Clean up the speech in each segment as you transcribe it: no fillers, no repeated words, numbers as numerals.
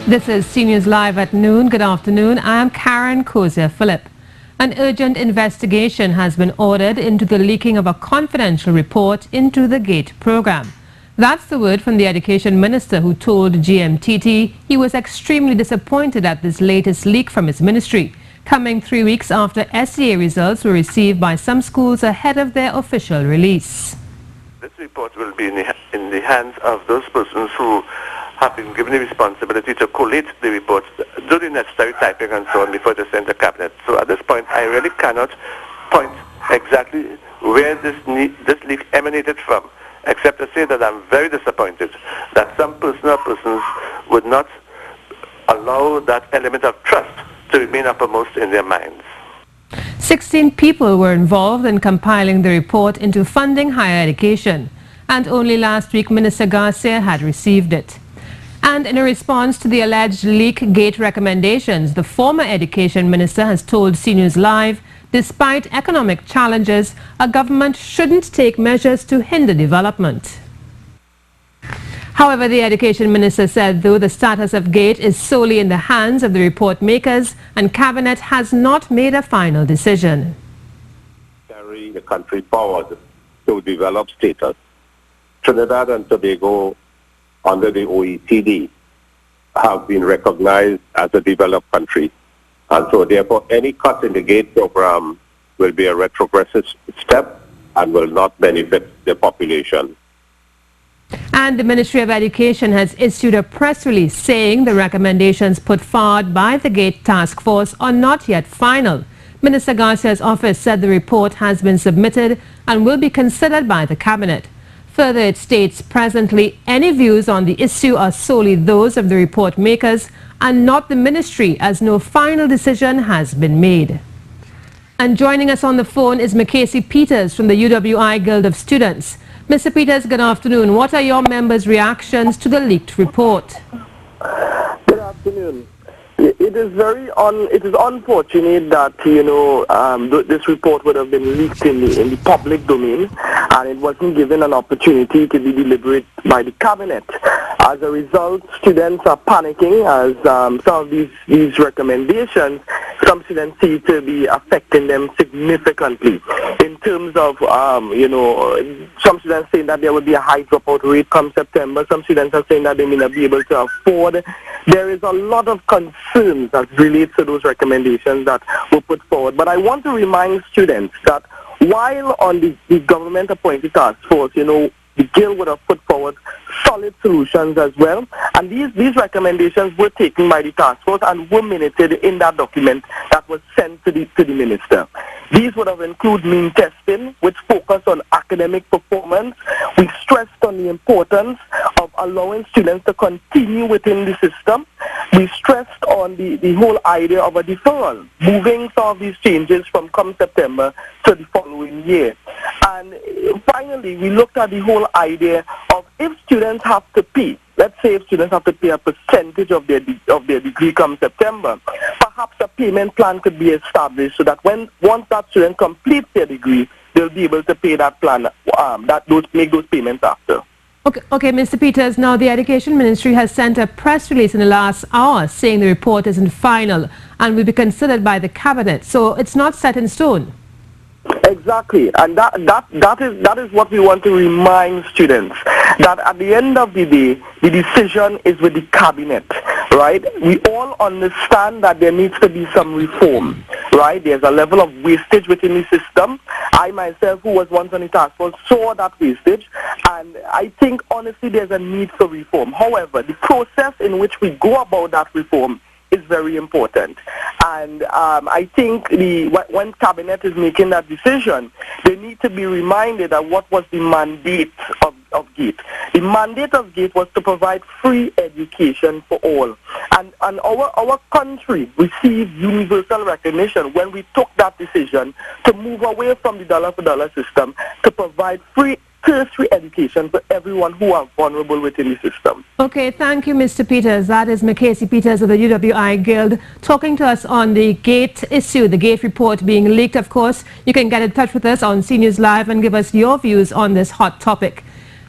This is CNews Live at noon. Good afternoon. I am Karen Kozier-Phillip. An urgent investigation has been ordered into the leaking of a confidential report into the GATE program. That's the word from the Education Minister, who told GMTT he was extremely disappointed at this latest leak from his ministry, coming 3 weeks after SEA results were received by some schools ahead of their official release. This report will be in the hands of those persons who have been given the responsibility to collate the reports, do the necessary typing and so on before they send to cabinet. So at this point, I really cannot point exactly where this leak emanated from, except to say that I'm very disappointed that some person or persons would not allow that element of trust to remain uppermost in their minds. 16 people were involved in compiling the report into funding higher education, and only last week Minister Garcia had received it. And in a response to the alleged leak GATE recommendations, the former Education Minister has told CNews Live, despite economic challenges, a government shouldn't take measures to hinder development. However, the Education Minister said, though the status of GATE is solely in the hands of the report makers, and Cabinet has not made a final decision. Carry the country forward to develop status. Trinidad and Tobago, under the OECD, have been recognized as a developed country. And so therefore any cut in the GATE program will be a retrogressive step and will not benefit the population. And the Ministry of Education has issued a press release saying the recommendations put forward by the GATE task force are not yet final. Minister Garcia's office said the report has been submitted and will be considered by the Cabinet. Further, it states presently any views on the issue are solely those of the report makers and not the ministry, as no final decision has been made. And joining us on the phone is Mackenzie Peters from the UWI Guild of Students. Mr. Peters, good afternoon. What are your members' reactions to the leaked report? Good afternoon. It is unfortunate that this report would have been leaked in the public domain, and it wasn't given an opportunity to be deliberated by the cabinet. As a result, students are panicking as some of these recommendations, some students see to be affecting them significantly. In terms of some students saying that there will be a high dropout rate come September. Some students are saying that they may not be able to afford. There is a lot of concerns that relate to those recommendations that were put forward. But I want to remind students that while on the government-appointed task force, the Guild would have put forward solid solutions as well. And these recommendations were taken by the task force and were minuted in that document that was sent to the minister. These would have included mean testing, which focused on academic performance. We stressed on the importance of allowing students to continue within the system. We stressed on the whole idea of a deferral, moving some of these changes from come September to the following year. And finally, we looked at the whole idea of if students have to pay, let's say if students have to pay a percentage of their degree come September, perhaps a payment plan could be established so that once that student completes their degree, they'll be able to pay that plan, make those payments after. Okay, Mr. Peters, now the Education Ministry has sent a press release in the last hour saying the report isn't final and will be considered by the Cabinet, so it's not set in stone. Exactly, and that is what we want to remind students, that at the end of the day, the decision is with the cabinet, right? We all understand that there needs to be some reform, right? There's a level of wastage within the system. I myself, who was once on the task force, saw that wastage, and I think honestly there's a need for reform. However, the process in which we go about that reform is very important. And I think when Cabinet is making that decision, they need to be reminded that what was the mandate of GATE. The mandate of GATE was to provide free education for all. And our country received universal recognition when we took that decision to move away from the dollar-for-dollar system to provide free tertiary education for everyone who are vulnerable within the system. Okay, thank you, Mr. Peters. That is Mackenzie Peters of the UWI Guild talking to us on the GATE issue, the GATE report being leaked. Of course, you can get in touch with us on CNews Live and give us your views on this hot topic.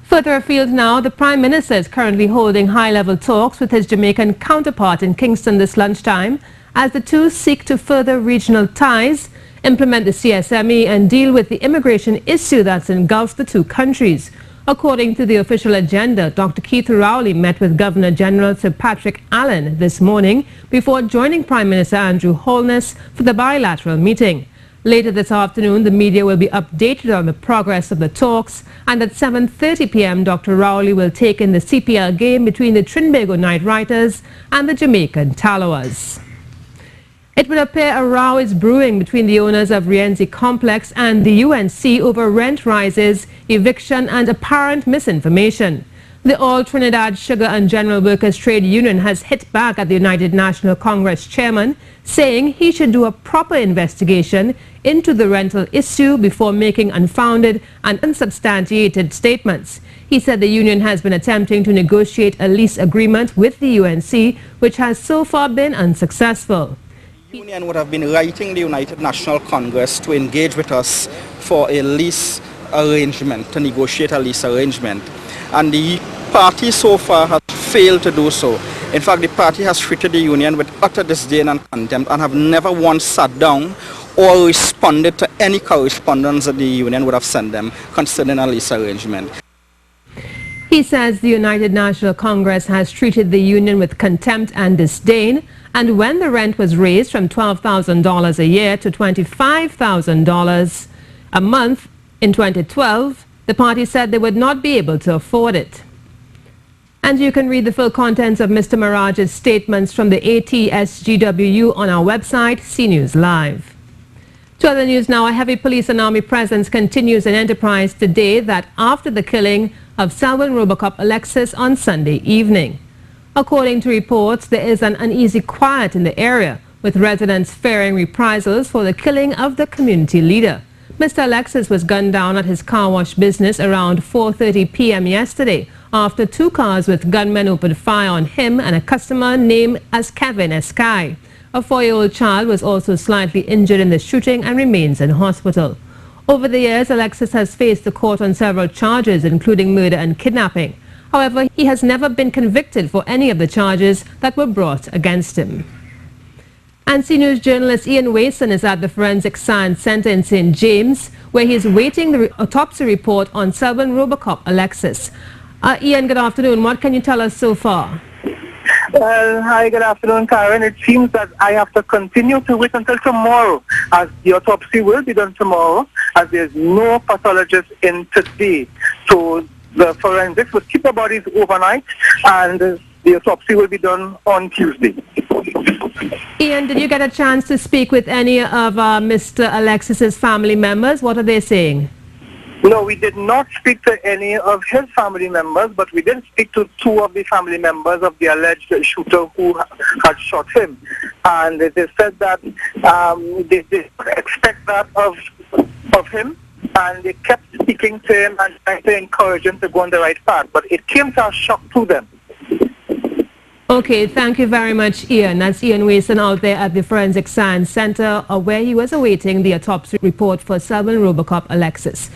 Further afield now, the Prime Minister is currently holding high-level talks with his Jamaican counterpart in Kingston this lunchtime as the two seek to further regional ties, implement the CSME and deal with the immigration issue that's engulfed the two countries. According to the official agenda, Dr. Keith Rowley met with Governor General Sir Patrick Allen this morning before joining Prime Minister Andrew Holness for the bilateral meeting. Later this afternoon, the media will be updated on the progress of the talks, and at 7:30 p.m. Dr. Rowley will take in the CPL game between the Trinbago Knight Riders and the Jamaican Tallowers. It would appear a row is brewing between the owners of Rienzi complex and the UNC over rent rises, eviction and apparent misinformation. The All Trinidad Sugar and General Workers Trade Union has hit back at the United National Congress chairman, saying he should do a proper investigation into the rental issue before making unfounded and unsubstantiated statements. He said the union has been attempting to negotiate a lease agreement with the UNC, which has so far been unsuccessful. The union would have been writing the United National Congress to engage with us for a lease arrangement, to negotiate a lease arrangement. And the party so far has failed to do so. In fact, the party has treated the union with utter disdain and contempt and have never once sat down or responded to any correspondence that the union would have sent them concerning a lease arrangement. He says the United National Congress has treated the union with contempt and disdain, and when the rent was raised from $12,000 a year to $25,000 a month in 2012, the party said they would not be able to afford it. And you can read the full contents of Mr. Maraj's statements from the ATSGWU on our website, CNews Live. To other news now, a heavy police and army presence continues in Enterprise today that after the killing of Selwyn Robocop Alexis on Sunday evening. According to reports, there is an uneasy quiet in the area, with residents fearing reprisals for the killing of the community leader. Mr. Alexis was gunned down at his car wash business around 4:30 p.m. yesterday after two cars with gunmen opened fire on him and a customer named as Kevin Eskai. A 4-year-old child was also slightly injured in the shooting and remains in hospital. Over the years, Alexis has faced the court on several charges, including murder and kidnapping. However, he has never been convicted for any of the charges that were brought against him. And CNews journalist Ian Wason is at the Forensic Science Center in St. James, where he is waiting the autopsy report on Selwyn Robocop Alexis. Ian, good afternoon. What can you tell us so far? Well, hi, good afternoon, Karen. It seems that I have to continue to wait until tomorrow, as the autopsy will be done tomorrow, as there's no pathologist in today. So the forensics will keep the bodies overnight, and the autopsy will be done on Tuesday. Ian, did you get a chance to speak with any of Mr. Alexis's family members? What are they saying? No, we did not speak to any of his family members, but we did speak to two of the family members of the alleged shooter who had shot him. And they said that they expect that of him, and they kept speaking to him and trying to encourage him to go on the right path. But it came to a shock to them. Okay, thank you very much, Ian. That's Ian Wason out there at the Forensic Science Center, where he was awaiting the autopsy report for Selwyn Robocop Alexis.